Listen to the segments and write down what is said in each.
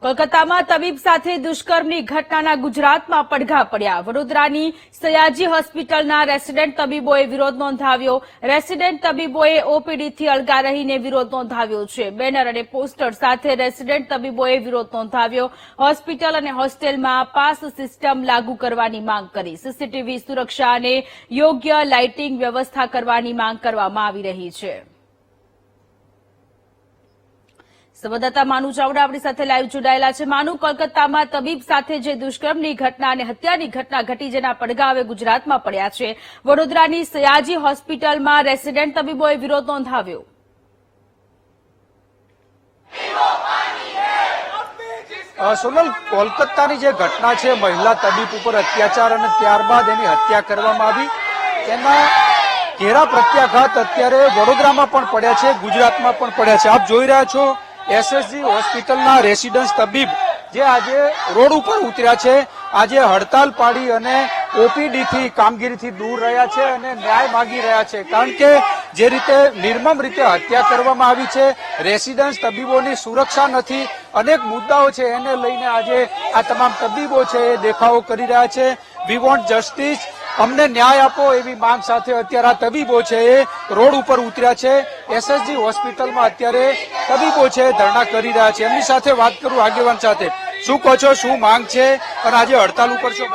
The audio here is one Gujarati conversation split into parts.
કોલકાતામાં તબીબ સાથે દુષ્કર્મની ઘટનાના ગુજરાતમાં પડઘા પડ્યા। વડોદરાની સયાજી હોસ્પિટલના રેસિડેન્ટ તબીબોએ વિરોધ નોંધાવ્યો। રેસિડેન્ટ તબીબોએ ઓપીડીથી અળગા રહીને વિરોધ નોંધાવ્યો છે। બેનર અને પોસ્ટર સાથે રેસિડેન્ટ તબીબોએ વિરોધ નોંધાવ્યો। હોસ્પિટલ અને હોસ્ટેલમાં પાસ સિસ્ટમ લાગુ કરવાની માંગ કરી। સીસીટીવી સુરક્ષા અને યોગ્ય લાઇટિંગ વ્યવસ્થા કરવાની માંગ કરવામાં આવી રહી છે। સંવાદદાતા માનુ ચાવડા આપણી સાથે લાઈવ જોડાયેલા છે। માનુ, કોલકાતામાં તબીબ સાથે જે દુષ્કર્મની ઘટના અને હત્યાની ઘટના ઘટી જેના પડઘા હવે ગુજરાતમાં પડ્યા છે। વડોદરાની સયાજી હોસ્પિટલમાં રેસિડેન્ટ તબીબોએ વિરોધ નોંધાવ્યો। સોનલ, કોલકાતાની જે ઘટના છે, મહિલા તબીબ ઉપર અત્યાચાર અને ત્યારબાદ એની હત્યા કરવામાં આવી, તેના ઘેરા પ્રત્યાઘાત અત્યારે વડોદરામાં પણ પડ્યા છે, ગુજરાતમાં પણ પડ્યા છે। આપ જોઈ રહ્યા છો એસએસજી હોસ્પિટલના રેસિડેન્ટ તબીબ જે આજે રોડ ઉપર ઉતર્યા છે, આજે હડતાલ પાડી અને ઓપીડીથી કામગીરીથી દૂર રહ્યા છે અને ન્યાય માંગી રહ્યા છે। કારણ કે જે રીતે નિર્મમ રીતે હત્યા કરવામાં આવી છે, રેસિડેન્ટ તબીબોની સુરક્ષા નથી, અનેક મુદ્દાઓ છે, એને લઈને આજે આ તમામ તબીબો છે એ દેખાવો કરી રહ્યા છે। વી વોન્ટ જસ્ટિસ, અમને ન્યાય આપો એવી માંગ સાથે અત્યારે આ તબીબો છે એ રોડ ઉપર ઉતર્યા છે। એસએસજી હોસ્પિટલમાં અત્યારે તબીબો છે ધરણા કરી રહ્યા છે। એમની સાથે વાત કરું આગેવાન સાથે। શું કહો છો, શું માંગ છે અને આજે હડતાલ ઉપર છો?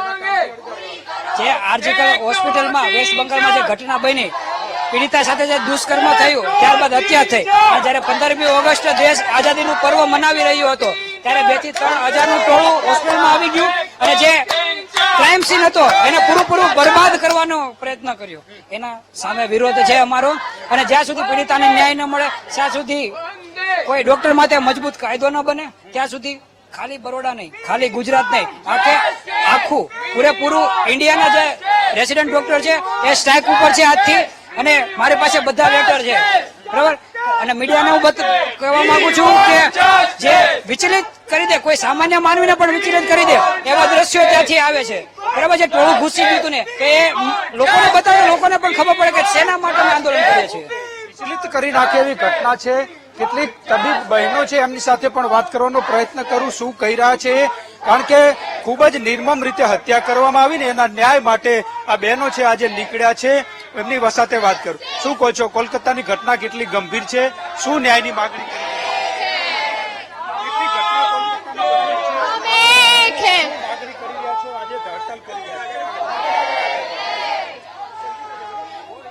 જે આરજીકર હોસ્પિટલમાં વેસ્ટ બંગાળમાં જે ઘટના બની, પીડિતા સાથે જે દુષ્કર્મ થયું, ત્યારબાદ હત્યા થઈ, અને જયારે 15મી ઓગસ્ટ દેશ આઝાદીનું પર્વ મનાવી રહ્યો હતો, ત્યારે 2 થી 3 હજારનું ટોળું હોસ્પિટલમાં આવી ગયું અને જે ક્રાઇમ સીન હતો એને પૂરું બરબાદ કરવાનો પ્રયત્ન કર્યો। એના સામે વિરોધ છે અમારો, અને જ્યાં સુધી પીડિતાને ન્યાય ન મળે, ત્યાં સુધી કોઈ ડોક્ટર માટે મજબૂત કાયદો ન બને, ત્યાં સુધી ખાલી બરોડા નહીં, ખાલી ગુજરાત નહીં, આખું પૂરેપૂરું ઇન્ડિયાના જે રેસિડેન્ટ ડોક્ટર છે એ સ્ટ્રાઇક ઉપર છે આજથી। અને મારી પાસે બધા લેટર છે, બરાબર? અને મીડિયાને હું કહેવા માંગુ છું કે જે વિચલિત કરી દે, કોઈ સામાન્ય માનવીને પણ વિચલિત કરી દે એવા દ્રશ્યો ત્યાંથી આવે છે, બરાબર? જે ટોળું ઘૂસી ગયું હતું ને, કે લોકોને બતાવે, લોકોને પણ ખબર પડે કે શેના માટે અમે આંદોલન કરીએ છીએ। વિચલિત કરી નાખે એવી ઘટના છે। કેટલીક તબીબ બહેનો છે, એમની સાથે પણ વાત કરવાનો પ્રયત્ન કરું, શું કહી રહ્યા છે, કારણ કે ખૂબ જ નિર્મમ રીતે હત્યા કરવામાં આવી ને એના ન્યાય માટે આ બહેનો છે આજે નીકળ્યા છે। એમની સાથે વાત કરું। શું કહો છો, કોલકાતાની ઘટના કેટલી ગંભીર છે, શું ન્યાયની માંગણી કરી?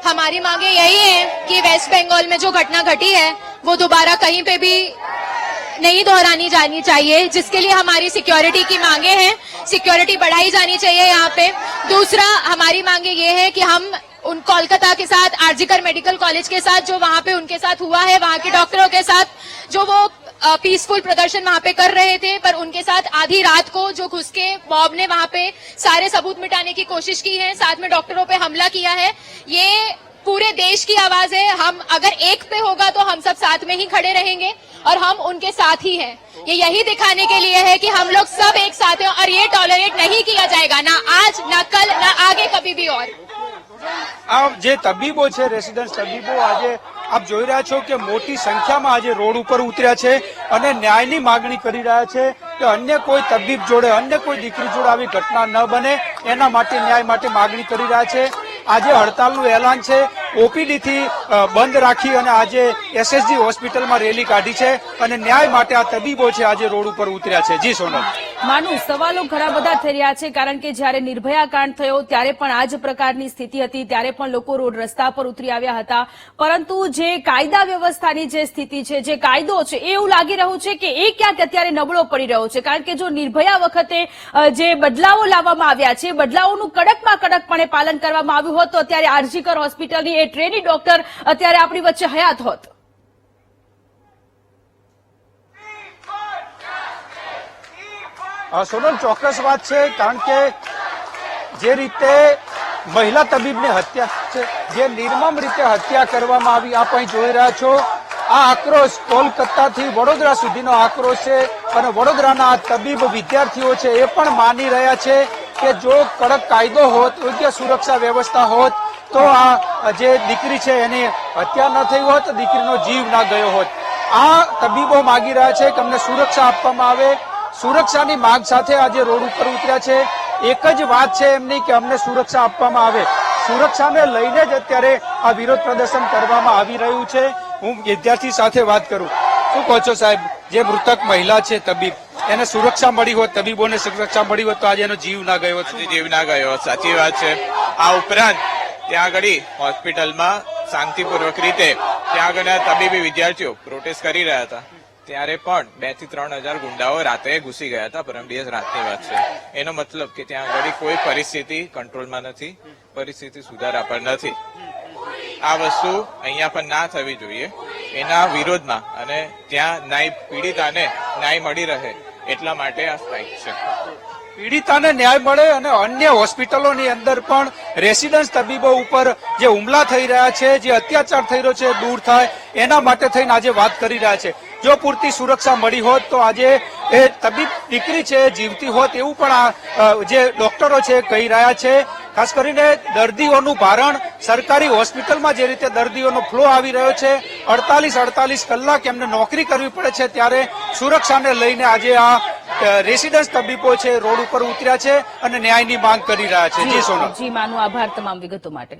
हमारी मांगे यही है कि वेस्ट बंगाल में जो घटना घटी है वो दोबारा कहीं पे भी नहीं दोहरानी जानी चाहिए, जिसके लिए हमारी सिक्योरिटी की मांगे हैं। सिक्योरिटी बढ़ाई जानी चाहिए यहाँ पे। दूसरा, हमारी मांगे ये है कि हम उन कोलकाता के साथ आरजीकर मेडिकल कॉलेज के साथ जो वहाँ पे उनके साथ हुआ है, वहाँ के डॉक्टरों के साथ जो वो पीसफुल प्रदर्शन वहाँ पे कर रहे थे, पर उनके साथ आधी रात को जो घुस के मॉब ने वहाँ पे सारे सबूत मिटाने की कोशिश की है, साथ में डॉक्टरों पे हमला किया है, ये पूरे देश की आवाज है। हम अगर एक पे होगा तो हम सब साथ में ही खड़े रहेंगे और हम उनके साथ ही हैं। ये यही दिखाने के लिए है कि हम लोग सब एक साथ हैं और ये टॉलरेट नहीं किया जाएगा, ना आज, ना कल, ना आगे कभी भी। और આ જે તબીબો છે, રેસિડેન્ટ તબીબો, આજે આપ જોઈ રહ્યા છો કે મોટી સંખ્યામાં આજે રોડ ઉપર ઉતર્યા છે અને ન્યાયની માંગણી કરી રહ્યા છે કે અન્ય કોઈ તબીબ જોડે, અન્ય કોઈ દીકરી જોડે આવી ઘટના ન બને, એના માટે ન્યાય માટે માંગણી કરી રહ્યા છે। આજે હડતાલનું એલાન છે, ઓપીડીથી બંધ રાખી અને આજે એસએસજી હોસ્પિટલમાં રેલી કાઢી છે અને ન્યાય માટે આ તબીબો છે આજે રોડ ઉપર ઉતર્યા છે। જી સોનલ। માનુ, સવાલો ઘણા બધા થઈ રહ્યા છે, કારણ કે જયારે નિર્ભયા કાંડ થયો ત્યારે પણ આ જ પ્રકારની સ્થિતિ હતી, ત્યારે પણ લોકો રોડ રસ્તા પર ઉતરી આવ્યા હતા, પરંતુ જે કાયદા વ્યવસ્થાની જે સ્થિતિ છે, જે કાયદો છે, એવું લાગી રહ્યું છે કે એ ક્યાંક અત્યારે નબળો પડી રહ્યો છે। કારણ કે જો નિર્ભયા વખતે જે બદલાવો લાવવામાં આવ્યા છે, બદલાવોનું કડકમાં કડકપણે પાલન કરવામાં આવ્યું હોત તો અત્યારે આરજીકર હોસ્પિટલની એ ટ્રેની ડોક્ટર અત્યારે આપણી વચ્ચે હયાત હોત। સોનલ, ચોક્કસ વાત છે, કારણ કે જે રીતે મહિલા તબીબની હત્યા છે, જે નિર્મમ રીતે હત્યા કરવામાં આવી, આપ અહીં જોઈ રહ્યા છો। આ આક્રોશ કોલકાતાથી વડોદરા સુધીનો આક્રોશ છે અને વડોદરાના આ તબીબ વિદ્યાર્થીઓ છે એ પણ માની રહ્યા છે કે જો કડક કાયદો હોત, યોગ્ય સુરક્ષા વ્યવસ્થા હોત તો આ જે દીકરી છે એની હત્યા ન થઈ હોત, દીકરીનો જીવ ના ગયો હોત। આ તબીબો માગી રહ્યા છે કે અમને સુરક્ષા આપવામાં આવે, સુરક્ષાની માંગ સાથે આજે રોડ ઉપર ઉતર્યા છે. એક જ વાત છે એમની કે અમને સુરક્ષા આપવામાં આવે. સુરક્ષાને લઈને જ અત્યારે આ વિરોધ પ્રદર્શન કરવામાં આવી રહ્યું છે. હું વિદ્યાર્થી સાથે વાત કરું. શું કહો છો સાહેબ, જે મૃતક મહિલા છે તબીબ, એને સુરક્ષા મળી હોત, તબીબોને સુરક્ષા મળી હોત તો આજે એનો જીવ ના ગયો હોત? જીવ ના ગયો, સાચી વાત છે. આ ઉપરાંત ત્યાં આગળ હોસ્પિટલમાં શાંતિપૂર્વક રીતે ત્યાં આગળ તબીબી વિદ્યાર્થીઓ પ્રોટેસ્ટ કરી રહ્યા હતા, ત્યારે પણ 2 થી 3 હજાર ગુંડાઓ રાત્રે ઘૂસી ગયા હતા. પરમ દિવસ રાતની વાત છે. એનો મતલબ કે ત્યાં આગળ કોઈ પરિસ્થિતિ કંટ્રોલમાં નથી, પરિસ્થિતિ સુધારા પર નથી. આ વસ્તુ અહીંયા પણ ના થવી જોઈએ. એના વિરોધમાં અને ત્યાં ન્યાય પીડિતાને ન્યાય મળી રહે એટલા માટે આ સ્ટ્રાઇક છે. પીડિતાને ન્યાય મળે અને અન્ય હોસ્પિટલોની અંદર પણ રેસિડન્સ તબીબો ઉપર જે હુમલા થઈ રહ્યા છે, જે અત્યાચાર થઈ રહ્યો છે, દૂર થાય એના માટે થઈને આજે વાત કરી રહ્યા છે. જો પૂરતી સુરક્ષા મળી હોત તો આજે એ તબીબ દીકરી છે જીવતી હોત, એવું પણ આ જે ડોક્ટરો છે કહી રહ્યા છે. ખાસ કરીને દર્દીઓનું ભારણ સરકારી હોસ્પિટલમાં જે રીતે દર્દીઓનો ફ્લો આવી રહ્યો છે, 48 કલાક એમને નોકરી કરવી પડે છે, ત્યારે સુરક્ષાને લઈને આજે આ રેસિડન્સ તબીબો છે રોડ ઉપર ઉતર્યા છે અને ન્યાયની માંગ કરી રહ્યા છે. જી સોનલ. જી માનું આભાર તમામ વિગતો માટે.